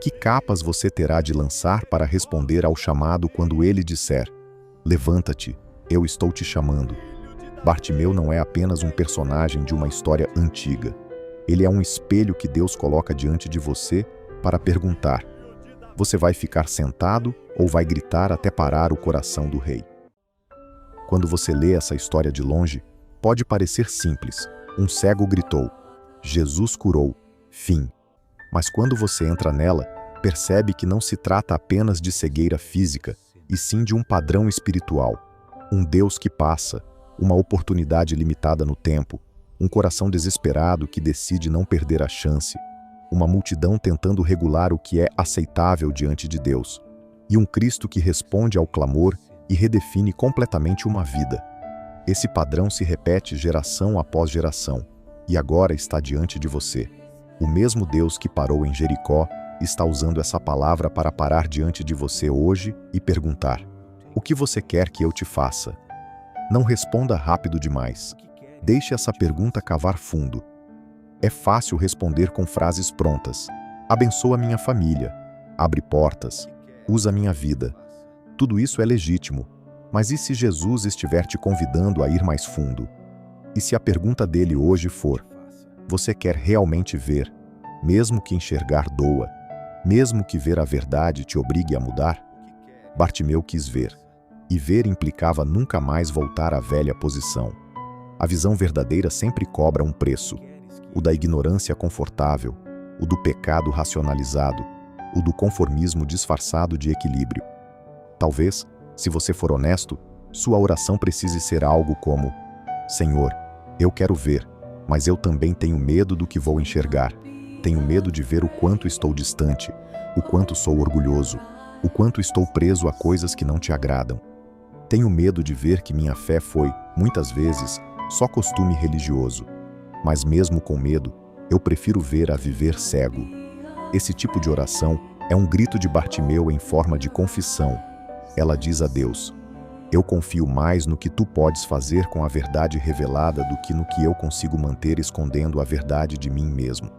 A: que capas você terá de lançar para responder ao chamado quando ele disser: levanta-te, eu estou te chamando? Bartimeu não é apenas um personagem de uma história antiga. Ele é um espelho que Deus coloca diante de você para perguntar: você vai ficar sentado ou vai gritar até parar o coração do rei? Quando você lê essa história de longe, pode parecer simples. Um cego gritou, Jesus curou, fim. Mas quando você entra nela, percebe que não se trata apenas de cegueira física, e sim de um padrão espiritual. Um Deus que passa, uma oportunidade limitada no tempo, um coração desesperado que decide não perder a chance, uma multidão tentando regular o que é aceitável diante de Deus, e um Cristo que responde ao clamor e redefine completamente uma vida. Esse padrão se repete geração após geração, e agora está diante de você. O mesmo Deus que parou em Jericó está usando essa palavra para parar diante de você hoje e perguntar: O que você quer que eu te faça? Não responda rápido demais. Deixe essa pergunta cavar fundo. É fácil responder com frases prontas. Abençoa minha família. Abre portas. Usa minha vida. Tudo isso é legítimo. Mas e se Jesus estiver te convidando a ir mais fundo? E se a pergunta dele hoje for: você quer realmente ver, mesmo que enxergar doa, mesmo que ver a verdade te obrigue a mudar? Bartimeu quis ver. E ver implicava nunca mais voltar à velha posição. A visão verdadeira sempre cobra um preço: o da ignorância confortável, o do pecado racionalizado, o do conformismo disfarçado de equilíbrio. Talvez, se você for honesto, sua oração precise ser algo como: Senhor, eu quero ver, mas eu também tenho medo do que vou enxergar. Tenho medo de ver o quanto estou distante, o quanto sou orgulhoso, o quanto estou preso a coisas que não te agradam. Tenho medo de ver que minha fé foi, muitas vezes, só costume religioso. Mas mesmo com medo, eu prefiro ver a viver cego. Esse tipo de oração é um grito de Bartimeu em forma de confissão. Ela diz a Deus: eu confio mais no que tu podes fazer com a verdade revelada do que no que eu consigo manter escondendo a verdade de mim mesmo.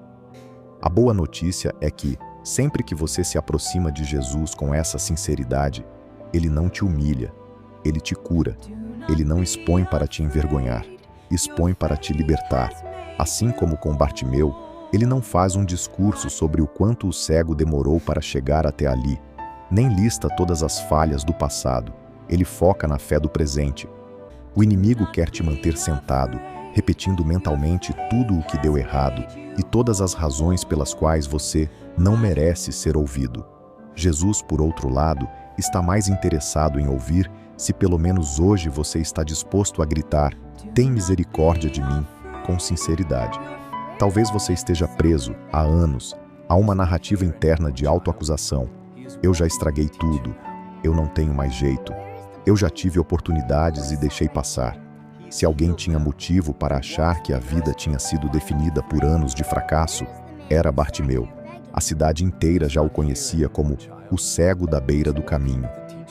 A: A boa notícia é que, sempre que você se aproxima de Jesus com essa sinceridade, ele não te humilha, ele te cura. Ele não expõe para te envergonhar, expõe para te libertar. Assim como com Bartimeu, ele não faz um discurso sobre o quanto o cego demorou para chegar até ali, nem lista todas as falhas do passado. Ele foca na fé do presente. O inimigo quer te manter sentado, repetindo mentalmente tudo o que deu errado e todas as razões pelas quais você não merece ser ouvido. Jesus, por outro lado, está mais interessado em ouvir se pelo menos hoje você está disposto a gritar: tem misericórdia de mim, com sinceridade. Talvez você esteja preso, há anos, a uma narrativa interna de autoacusação. Eu já estraguei tudo. Eu não tenho mais jeito. Eu já tive oportunidades e deixei passar. Se alguém tinha motivo para achar que a vida tinha sido definida por anos de fracasso, era Bartimeu. A cidade inteira já o conhecia como o cego da beira do caminho.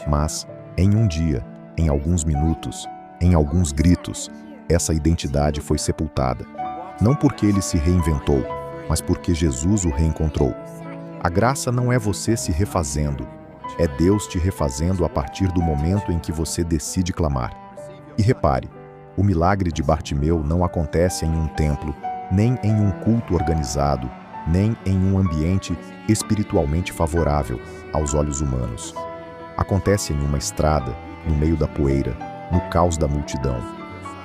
A: Mas, em um dia, em alguns minutos, em alguns gritos, essa identidade foi sepultada. Não porque ele se reinventou, mas porque Jesus o reencontrou. A graça não é você se refazendo, é Deus te refazendo a partir do momento em que você decide clamar. E repare, o milagre de Bartimeu não acontece em um templo, nem em um culto organizado, nem em um ambiente espiritualmente favorável aos olhos humanos. Acontece em uma estrada, no meio da poeira, no caos da multidão.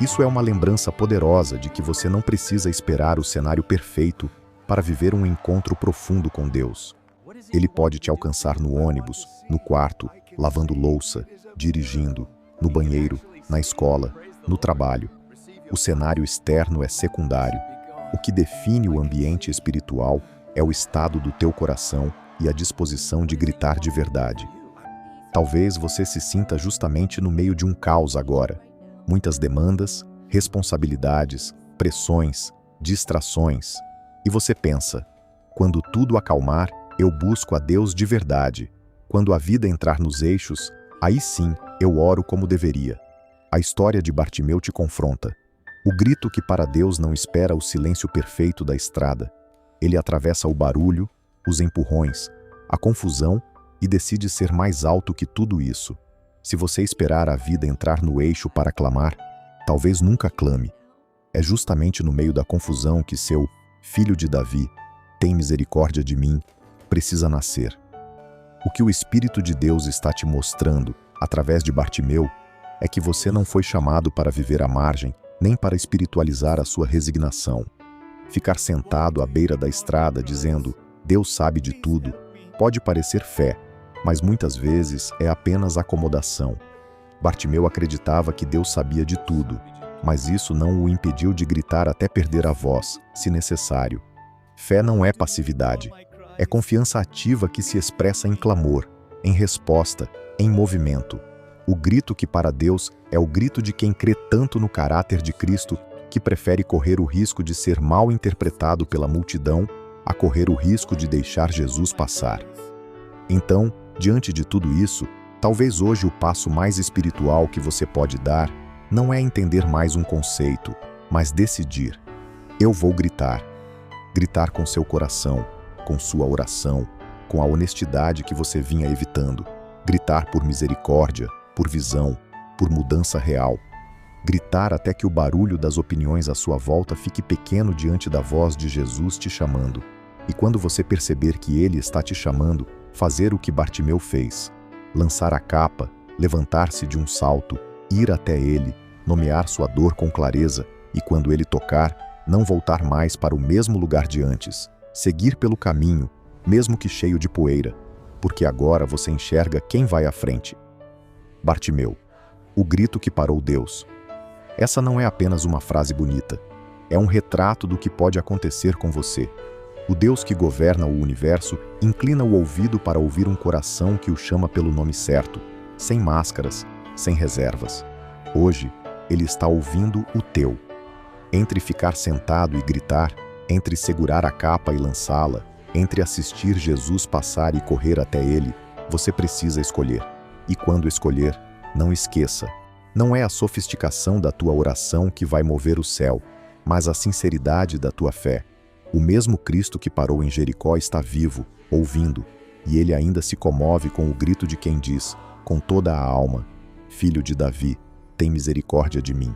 A: Isso é uma lembrança poderosa de que você não precisa esperar o cenário perfeito para viver um encontro profundo com Deus. Ele pode te alcançar no ônibus, no quarto, lavando louça, dirigindo, no banheiro, na escola, no trabalho. O cenário externo é secundário. O que define o ambiente espiritual é o estado do teu coração e a disposição de gritar de verdade. Talvez você se sinta justamente no meio de um caos agora. Muitas demandas, responsabilidades, pressões, distrações. E você pensa: quando tudo acalmar, eu busco a Deus de verdade. Quando a vida entrar nos eixos, aí sim eu oro como deveria. A história de Bartimeu te confronta. O grito que para Deus não espera o silêncio perfeito da estrada. Ele atravessa o barulho, os empurrões, a confusão e decide ser mais alto que tudo isso. Se você esperar a vida entrar no eixo para clamar, talvez nunca clame. É justamente no meio da confusão que seu filho de Davi, tem misericórdia de mim, precisa nascer. O que o Espírito de Deus está te mostrando, através de Bartimeu, é que você não foi chamado para viver à margem, nem para espiritualizar a sua resignação. Ficar sentado à beira da estrada dizendo: Deus sabe de tudo, pode parecer fé, mas muitas vezes é apenas acomodação. Bartimeu acreditava que Deus sabia de tudo, mas isso não o impediu de gritar até perder a voz, se necessário. Fé não é passividade, é confiança ativa que se expressa em clamor, em resposta, em movimento. O grito que para Deus é o grito de quem crê tanto no caráter de Cristo que prefere correr o risco de ser mal interpretado pela multidão a correr o risco de deixar Jesus passar. Então, diante de tudo isso, Talvez hoje o passo mais espiritual que você pode dar não é entender mais um conceito, mas decidir. Eu vou gritar. Gritar com seu coração, com sua oração, com a honestidade que você vinha evitando. Gritar por misericórdia, por visão, por mudança real. Gritar até que o barulho das opiniões à sua volta fique pequeno diante da voz de Jesus te chamando. E quando você perceber que Ele está te chamando, fazer o que Bartimeu fez. Lançar a capa, levantar-se de um salto, ir até Ele, nomear sua dor com clareza e, quando Ele tocar, não voltar mais para o mesmo lugar de antes. Seguir pelo caminho, mesmo que cheio de poeira, porque agora você enxerga quem vai à frente. Bartimeu, o grito que parou Deus. Essa não é apenas uma frase bonita. É um retrato do que pode acontecer com você. O Deus que governa o universo inclina o ouvido para ouvir um coração que o chama pelo nome certo, sem máscaras, sem reservas. Hoje, Ele está ouvindo o teu. Entre ficar sentado e gritar, entre segurar a capa e lançá-la, entre assistir Jesus passar e correr até Ele, você precisa escolher. E quando escolher, não esqueça, não é a sofisticação da tua oração que vai mover o céu, mas a sinceridade da tua fé. O mesmo Cristo que parou em Jericó está vivo, ouvindo, e Ele ainda se comove com o grito de quem diz, com toda a alma: Filho de Davi, tem misericórdia de mim.